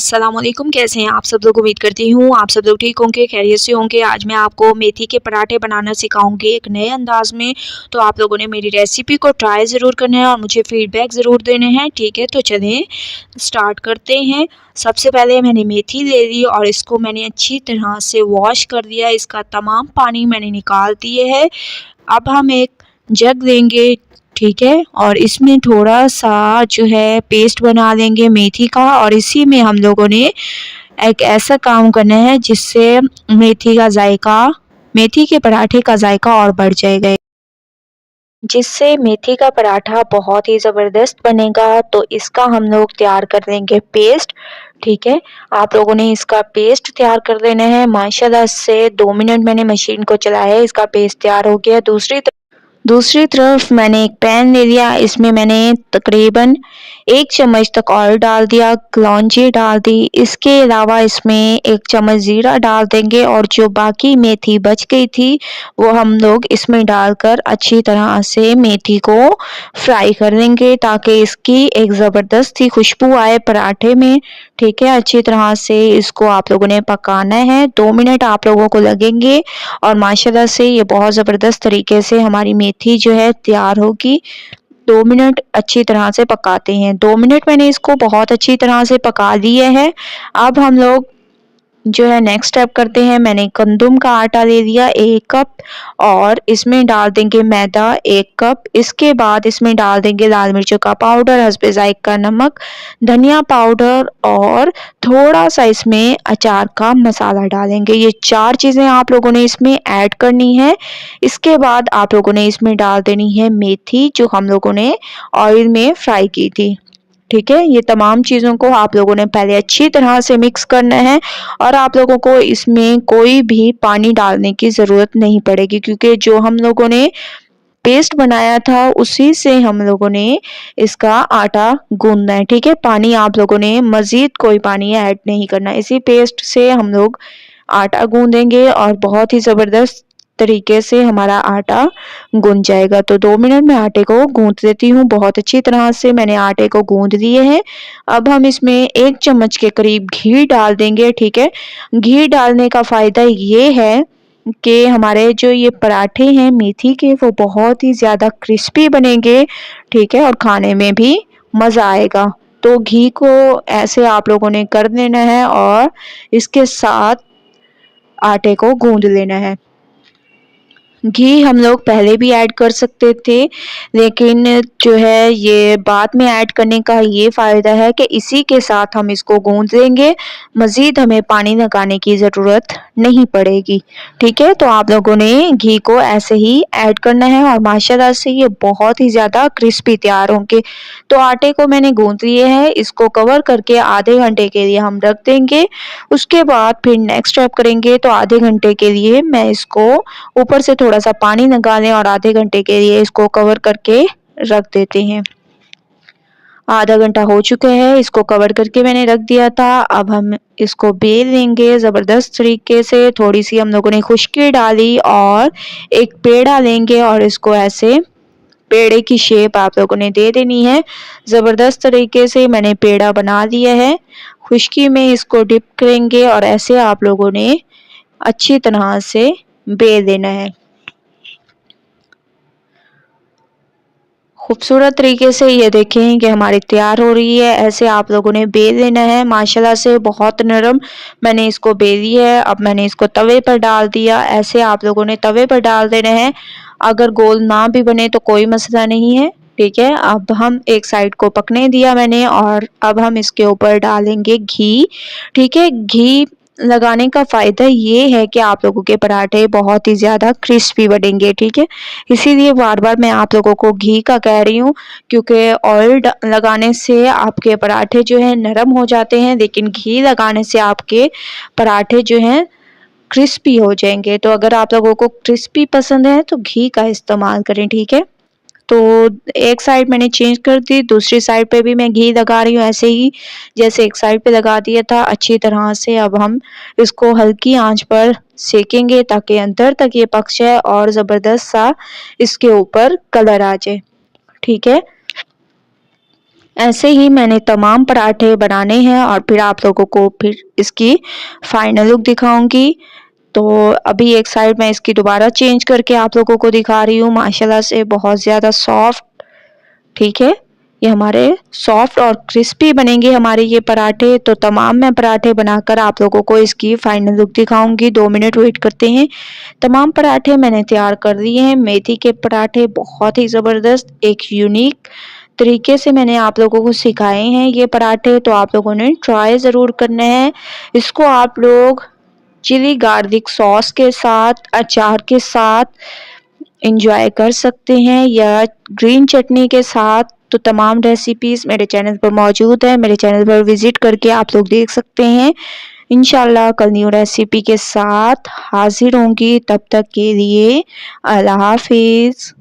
अस्सलाम वालेकुम, कैसे हैं आप सब लोग? उम्मीद करती हूँ आप सब लोग ठीक होंगे, खैरियत से होंगे। आज मैं आपको मेथी के पराठे बनाना सिखाऊंगी एक नए अंदाज में। तो आप लोगों ने मेरी रेसिपी को ट्राई ज़रूर करना है और मुझे फीडबैक ज़रूर देने हैं, ठीक है? तो चलें स्टार्ट करते हैं। सबसे पहले मैंने मेथी ले ली और इसको मैंने अच्छी तरह से वॉश कर दिया। इसका तमाम पानी मैंने निकाल दिए है। अब हम एक जग लेंगे, ठीक है, और इसमें थोड़ा-सा जो है पेस्ट बना लेंगे मेथी का और इसी में हम लोगों ने एक ऐसा काम करना है जिससे मेथी के पराठे का जायका और बढ़ जाएगा। जिससे मेथी का पराठा बहुत ही ज़बरदस्त बनेगा। तो इसका हम लोग तैयार कर लेंगे पेस्ट, ठीक है। आप लोगों ने इसका पेस्ट तैयार कर लेना है। माशाल्लाह से 2 मिनट मैंने मशीन को चलाया है, इसका पेस्ट तैयार हो गया। दूसरी तरफ मैंने एक पैन ले लिया, इसमें मैंने तकरीबन 1 चम्मच तक ऑयल डाल दिया, कलौंजी डाल दी। इसके अलावा इसमें 1 चम्मच ज़ीरा डाल देंगे और जो बाकी मेथी बच गई थी वो हम लोग इसमें डालकर अच्छी तरह से मेथी को फ्राई कर देंगे ताकि इसकी एक ज़बरदस्त सी खुशबू आए पराठे में, ठीक है। अच्छी तरह से इसको आप लोगों ने पकाना है, 2 मिनट आप लोगों को लगेंगे और माशाल्लाह से ये बहुत ज़बरदस्त तरीके से हमारी मेथी जो है तैयार होगी। 2 मिनट अच्छी तरह से पकाते हैं। 2 मिनट मैंने इसको बहुत अच्छी तरह से पका लिए है। अब हम लोग जो है नेक्स्ट स्टेप करते हैं। मैंने गंदम का आटा ले लिया 1 कप और इसमें डाल देंगे मैदा 1 कप। इसके बाद इसमें डाल देंगे लाल मिर्चों का पाउडर, हस्बे ज़ायक़ा नमक, धनिया पाउडर और थोड़ा-सा इसमें अचार का मसाला डालेंगे। ये 4 चीज़ें आप लोगों ने इसमें ऐड करनी है। इसके बाद आप लोगों ने इसमें डाल देनी है मेथी जो हम लोगों ने ऑयल में फ्राई की थी, ठीक है। ये तमाम चीज़ों को आप लोगों ने पहले अच्छी तरह से मिक्स करना है और आप लोगों को इसमें कोई भी पानी डालने की ज़रूरत नहीं पड़ेगी क्योंकि जो हम लोगों ने पेस्ट बनाया था उसी से हम लोगों ने इसका आटा गूँथना है, ठीक है। पानी आप लोगों ने मज़ीद कोई पानी ऐड नहीं करना। इसी पेस्ट से हम लोग आटा गूँथेंगे और बहुत ही ज़बरदस्त तरीके से हमारा आटा गूँथ जाएगा। तो 2 मिनट में आटे को गूँथ लेती हूँ। बहुत अच्छी तरह से मैंने आटे को गूँथ लिए हैं। अब हम इसमें 1 चम्मच के करीब घी डाल देंगे, ठीक है। घी डालने का फ़ायदा ये है कि हमारे जो ये पराठे हैं मेथी के वो बहुत ही ज़्यादा क्रिस्पी बनेंगे, ठीक है, और खाने में भी मज़ा आएगा। तो घी को ऐसे आप लोगों ने कर देना है और इसके साथ आटे को गूँथ लेना है। घी हम लोग पहले भी ऐड कर सकते थे, लेकिन जो है ये बाद में ऐड करने का ये फ़ायदा है कि इसी के साथ हम इसको गूँथ लेंगे, मज़ीद हमें पानी लगाने की ज़रूरत नहीं पड़ेगी, ठीक है। तो आप लोगों ने घी को ऐसे ही ऐड करना है और माशाल्लाह से ये बहुत ही ज़्यादा क्रिस्पी तैयार होंगे। तो आटे को मैंने गूँथ लिए है, इसको कवर करके आधे घंटे के लिए हम रख देंगे। उसके बाद फिर नेक्स्ट स्टेप करेंगे। तो आधे घंटे के लिए मैं इसको ऊपर से थोड़ा-सा पानी लगा लें और आधे घंटे के लिए इसको कवर करके रख देते हैं। आधा घंटा हो चुका है, इसको कवर करके मैंने रख दिया था। अब हम इसको बेल लेंगे ज़बरदस्त तरीके से। थोड़ी-सी हम लोगों ने खुशकी डाली और एक पेड़ा लेंगे और इसको ऐसे पेड़े की शेप आप लोगों ने दे देनी है। ज़बरदस्त तरीके से मैंने पेड़ा बना लिया है। खुशकी में इसको डिप करेंगे और ऐसे आप लोगों ने अच्छी तरह से बेल देना है। खूबसूरत तरीके से ये देखें कि हमारी तैयार हो रही है, ऐसे आप लोगों ने बेल लेना है। माशाल्लाह से बहुत नरम मैंने इसको बेली है। अब मैंने इसको तवे पर डाल दिया, ऐसे आप लोगों ने तवे पर डाल देना है। अगर गोल ना भी बने तो कोई मसला नहीं है, ठीक है। अब हम एक साइड को पकने दिया मैंने और अब हम इसके ऊपर डालेंगे घी, ठीक है। घी लगाने का फ़ायदा ये है कि आप लोगों के पराठे बहुत ही ज़्यादा क्रिस्पी बनेंगे, ठीक है। इसीलिए बार-बार मैं आप लोगों को घी का कह रही हूँ क्योंकि ऑयल लगाने से आपके पराठे जो हैं नरम हो जाते हैं, लेकिन घी लगाने से आपके पराठे जो हैं क्रिस्पी हो जाएँगे। तो अगर आप लोगों को क्रिस्पी पसंद है तो घी का इस्तेमाल करें, ठीक है। तो एक साइड मैंने चेंज कर दी, दूसरी साइड पे भी मैं घी लगा रही हूँ ऐसे ही जैसे एक साइड पे लगा दिया था अच्छी तरह से। अब हम इसको हल्की आंच पर सेकेंगे ताकि अंदर तक ये पक जाए और ज़बरदस्त सा इसके ऊपर कलर आ जाए, ठीक है। ऐसे ही मैंने तमाम पराठे बनाने हैं और फिर आप लोगों को फिर इसकी फाइनल लुक दिखाऊंगी। तो अभी एक साइड मैं इसकी दोबारा चेंज करके आप लोगों को दिखा रही हूँ। माशाल्लाह से बहुत ज़्यादा सॉफ्ट, ठीक है, ये हमारे सॉफ्ट और क्रिस्पी बनेंगे हमारे ये पराठे। तो तमाम मैं पराठे बनाकर आप लोगों को इसकी फाइनल लुक दिखाऊंगी। 2 मिनट वेट करते हैं। तमाम पराठे मैंने तैयार कर लिए हैं। मेथी के पराठे बहुत ही ज़बरदस्त एक यूनिक तरीके से मैंने आप लोगों को सिखाए हैं ये पराठे, तो आप लोगों ने ट्राई ज़रूर करने हैं। इसको आप लोग चिली गार्लिक सॉस के साथ, अचार के साथ एंजॉय कर सकते हैं या ग्रीन चटनी के साथ। तो तमाम रेसिपीज़ मेरे चैनल पर मौजूद है, मेरे चैनल पर विज़िट करके आप लोग देख सकते हैं। इंशाल्लाह कल न्यू रेसिपी के साथ हाज़िर होंगी, तब तक के लिए अल्लाह हाफ़िज़।